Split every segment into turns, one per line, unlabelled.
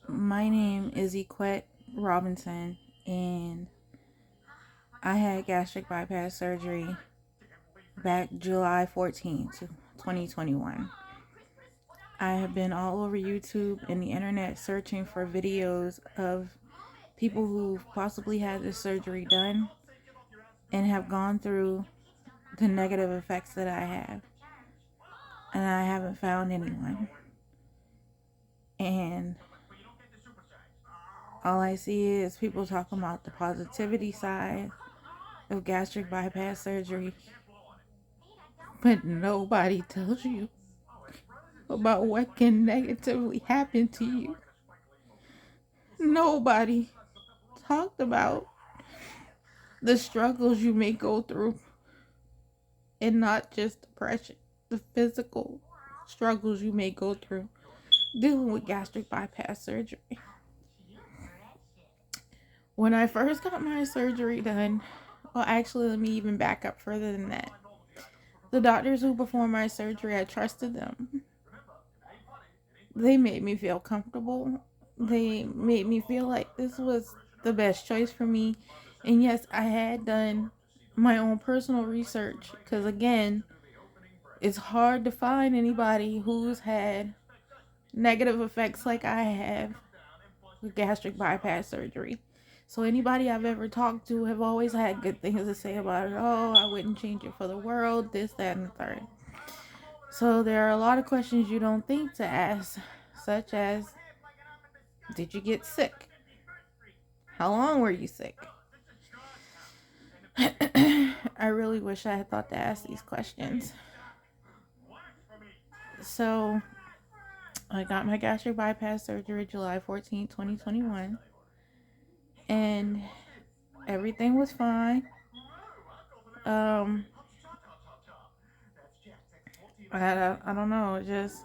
My name is Equette Robinson, and I had gastric bypass surgery back July 14th, 2021. I have been all over YouTube and the internet searching for videos of people who possibly had this surgery done and have gone through the negative effects that I have. And I haven't found anyone. And all I see is people talking about the positivity side of gastric bypass surgery, but nobody tells you about what can negatively happen to you. Nobody talked about the struggles you may go through, and not just depression, the physical struggles you may go through dealing with gastric bypass surgery. When I first got my surgery done, well, actually, let me even back up further than that. The doctors who performed my surgery, I trusted them. They made me feel comfortable. They made me feel like this was the best choice for me. And yes, I had done my own personal research because, again, it's hard to find anybody who's had negative effects like I have with gastric bypass surgery. So anybody I've ever talked to have always had good things to say about it. Oh, I wouldn't change it for the world, this, that, and the third. So there are a lot of questions you don't think to ask, such as, did you get sick? How long were you sick? I really wish I had thought to ask these questions. So I got my gastric bypass surgery July 14th, 2021. And everything was fine. I don't know, just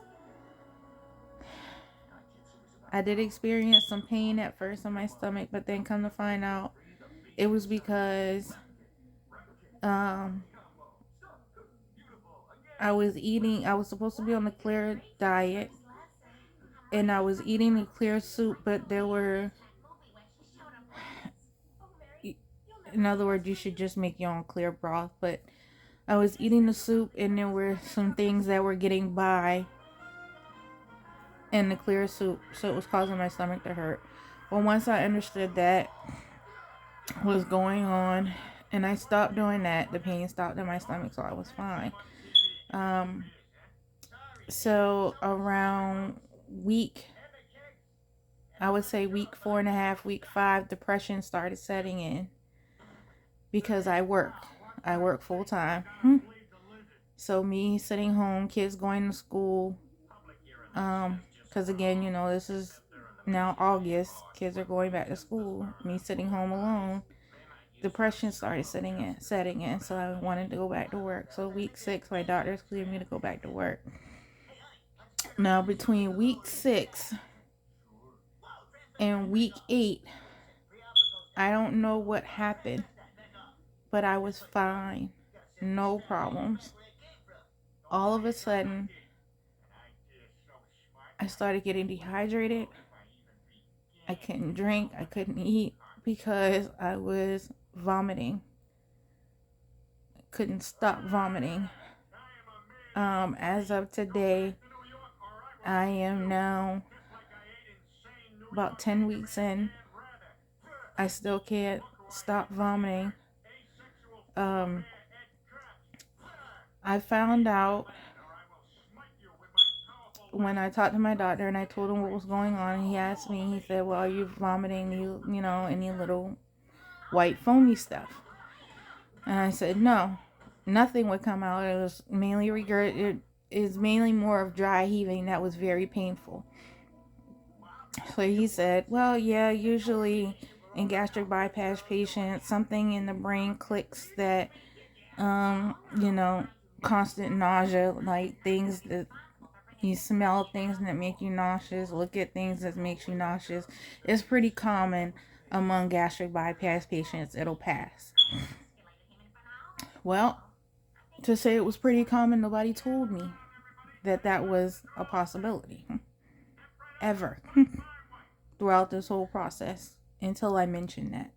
I did experience some pain at first in my stomach, but then come to find out it was because I was supposed to be on the clear diet, and I was eating the clear soup, but there were, in other words, you should just make your own clear broth, but I was eating the soup and there were some things that were getting by in the clear soup, so it was causing my stomach to hurt. Well, once I understood that was going on and I stopped doing that, the pain stopped in my stomach, so I was fine. So around I would say week 4.5, week 5, depression started setting in because I work full time. So me sitting home, kids going to school, because again, this is now August, kids are going back to school, me sitting home alone, depression started setting in, so I wanted to go back to work. So week 6, my doctors cleared me to go back to work. Now between week 6 and week 8, I don't know what happened, but I was fine, no problems. All of a sudden, I started getting dehydrated. I couldn't drink, I couldn't eat because I was vomiting. I couldn't stop vomiting. As of today, I am now about 10 weeks in. I still can't stop vomiting. I found out when I talked to my doctor and I told him what was going on. He asked me, he said, well, are you vomiting any little white foamy stuff? And I said, no, nothing would come out. It was mainly it is mainly more of dry heaving that was very painful. So he said, well, yeah, usually in gastric bypass patients, something in the brain clicks that, constant nausea, like things that you smell things that make you nauseous, look at things that makes you nauseous. It's pretty common among gastric bypass patients. It'll pass. Well, to say it was pretty common, nobody told me that was a possibility. Ever. throughout this whole process until I mentioned that.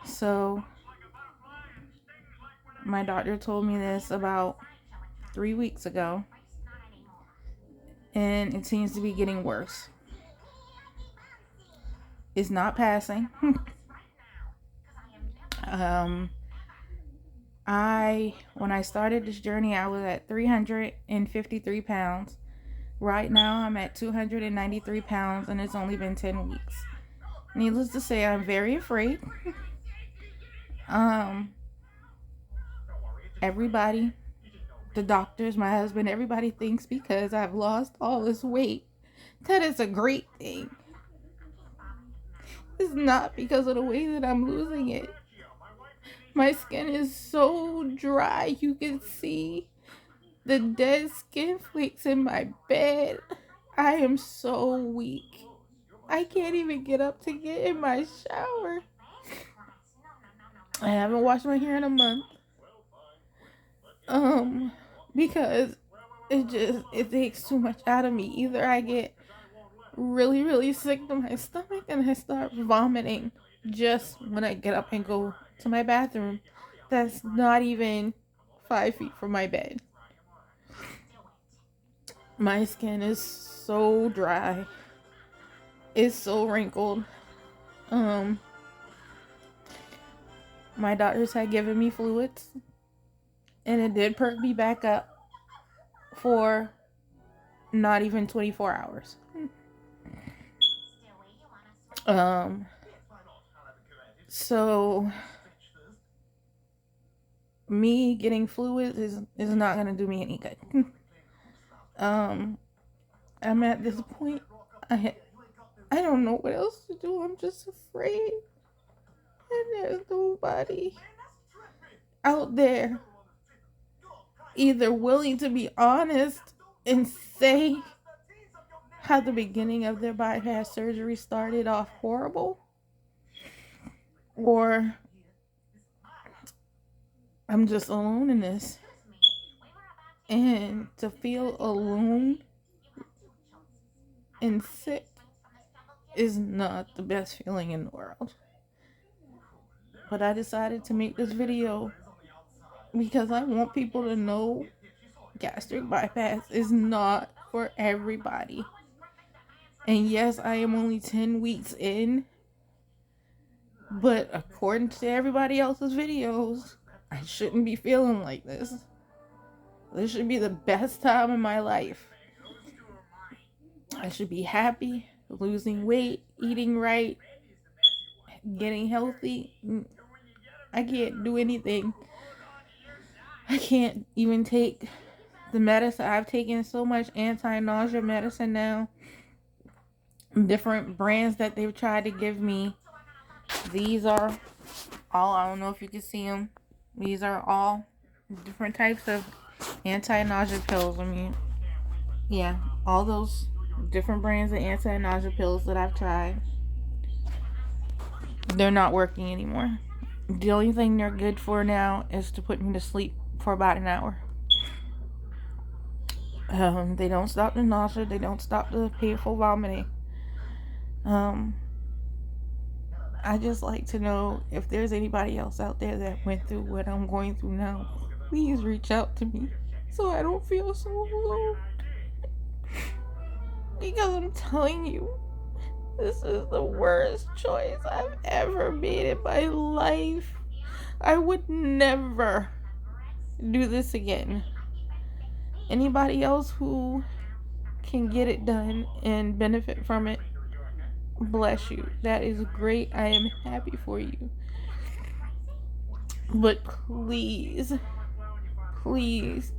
So my doctor told me this about 3 weeks ago, and it seems to be getting worse. It's not passing. When I started this journey, I was at 353 pounds. Right now, I'm at 293 pounds, and it's only been 10 weeks. Needless to say, I'm very afraid. Everybody, the doctors, my husband, everybody thinks because I've lost all this weight that it's a great thing. It's not because of the way that I'm losing it. My skin is so dry, you can see the dead skin flakes in my bed. I am so weak. I can't even get up to get in my shower. I haven't washed my hair in a month. Because it takes too much out of me. Either I get really, really sick to my stomach and I start vomiting just when I get up and go to my bathroom. That's not even 5 feet from my bed. My skin is so dry. It's so wrinkled. My doctors had given me fluids, and it did perk me back up for not even 24 hours. So me getting fluids is not gonna do me any good. I'm at this point. I don't know what else to do. I'm just afraid, and there's nobody out there either willing to be honest and say how the beginning of their bypass surgery started off horrible, or I'm just alone in this. And to feel alone and sick is not the best feeling in the world. But I decided to make this video because I want people to know gastric bypass is not for everybody. And yes, I am only 10 weeks in, but according to everybody else's videos, I shouldn't be feeling like this. This should be the best time in my life. I should be happy, losing weight, eating right, getting healthy. I can't do anything. I can't even take the medicine. I've taken so much anti-nausea medicine now. Different brands that they've tried to give me. These are all, I don't know if you can see them. These are all different types of anti-nausea pills. I mean, yeah, all those different brands of anti-nausea pills that I've tried, they're not working anymore. The only thing they're good for now is to put me to sleep for about an hour. They don't stop the nausea. They don't stop the painful vomiting. I just like to know if there's anybody else out there that went through what I'm going through now. Please reach out to me so I don't feel so alone. Because I'm telling you, this is the worst choice I've ever made in my life. I would never do this again. Anybody else who can get it done and benefit from it, bless you. That is great. I am happy for you. But please, please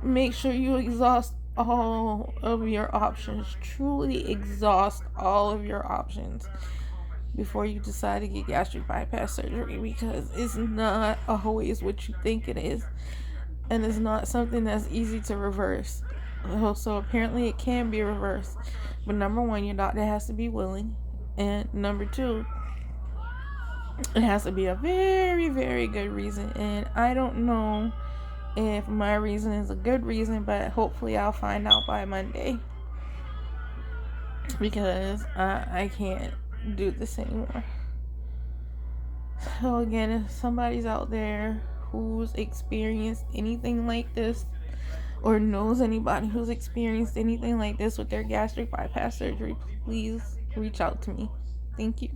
make sure you exhaust all of your options. Truly exhaust all of your options before you decide to get gastric bypass surgery, because it's not always what you think it is, and it's not something that's easy to reverse. So apparently it can be reversed, but number one, your doctor has to be willing, and number two, it has to be a very, very good reason. And I don't know if my reason is a good reason, but hopefully I'll find out by Monday. because I can't do this anymore. So again, if somebody's out there who's experienced anything like this, or knows anybody who's experienced anything like this with their gastric bypass surgery, please reach out to me. Thank you.